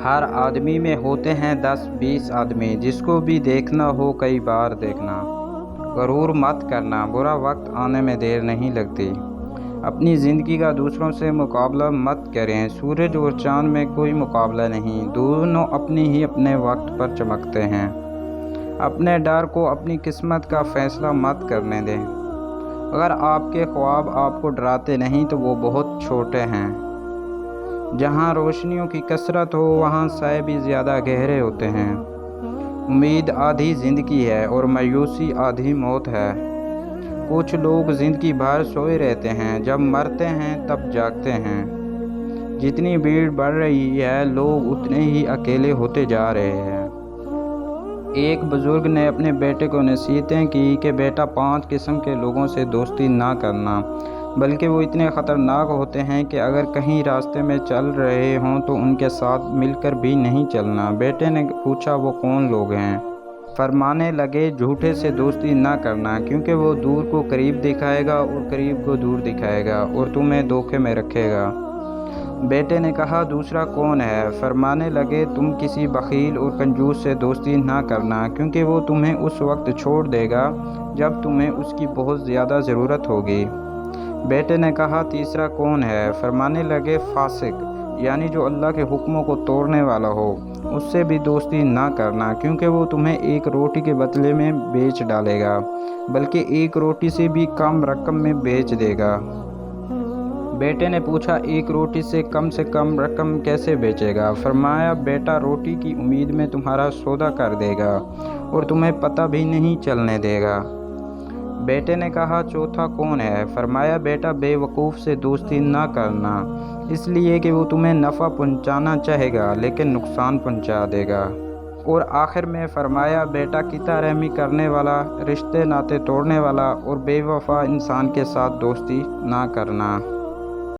ہر آدمی میں ہوتے ہیں 10-20 آدمی، جس کو بھی دیکھنا ہو کئی بار دیکھنا۔ غرور مت کرنا، برا وقت آنے میں دیر نہیں لگتی۔ اپنی زندگی کا دوسروں سے مقابلہ مت کریں، سورج اور چاند میں کوئی مقابلہ نہیں، دونوں اپنے وقت پر چمکتے ہیں۔ اپنے ڈر کو اپنی قسمت کا فیصلہ مت کرنے دیں۔ اگر آپ کے خواب آپ کو ڈراتے نہیں تو وہ بہت چھوٹے ہیں۔ جہاں روشنیوں کی کثرت ہو وہاں سائے بھی زیادہ گہرے ہوتے ہیں۔ امید آدھی زندگی ہے اور مایوسی آدھی موت ہے۔ کچھ لوگ زندگی بھر سوئے رہتے ہیں، جب مرتے ہیں تب جاگتے ہیں۔ جتنی بھیڑ بڑھ رہی ہے لوگ اتنے ہی اکیلے ہوتے جا رہے ہیں۔ ایک بزرگ نے اپنے بیٹے کو نصیحتیں کی کہ بیٹا 5 قسم کے لوگوں سے دوستی نہ کرنا، بلکہ وہ اتنے خطرناک ہوتے ہیں کہ اگر کہیں راستے میں چل رہے ہوں تو ان کے ساتھ مل کر بھی نہیں چلنا۔ بیٹے نے پوچھا وہ کون لوگ ہیں؟ فرمانے لگے جھوٹے سے دوستی نہ کرنا، کیونکہ وہ دور کو قریب دکھائے گا اور قریب کو دور دکھائے گا اور تمہیں دھوکے میں رکھے گا۔ بیٹے نے کہا دوسرا کون ہے؟ فرمانے لگے تم کسی بخیل اور کنجوس سے دوستی نہ کرنا، کیونکہ وہ تمہیں اس وقت چھوڑ دے گا جب تمہیں اس کی بہت زیادہ ضرورت ہوگی۔ بیٹے نے کہا تیسرا کون ہے؟ فرمانے لگے فاسق، یعنی جو اللہ کے حکموں کو توڑنے والا ہو، اس سے بھی دوستی نہ کرنا، کیونکہ وہ تمہیں ایک روٹی کے بدلے میں بیچ ڈالے گا، بلکہ ایک روٹی سے بھی کم رقم میں بیچ دے گا۔ بیٹے نے پوچھا ایک روٹی سے کم رقم کیسے بیچے گا؟ فرمایا بیٹا روٹی کی امید میں تمہارا سودا کر دے گا اور تمہیں پتہ بھی نہیں چلنے دے گا۔ بیٹے نے کہا چوتھا کون ہے؟ فرمایا بیٹا بے وقوف سے دوستی نہ کرنا، اس لیے کہ وہ تمہیں نفع پہنچانا چاہے گا لیکن نقصان پہنچا دے گا۔ اور آخر میں فرمایا بیٹا قطع رحمی کرنے والا، رشتے ناطے توڑنے والا اور بے وفا انسان کے ساتھ دوستی نہ کرنا۔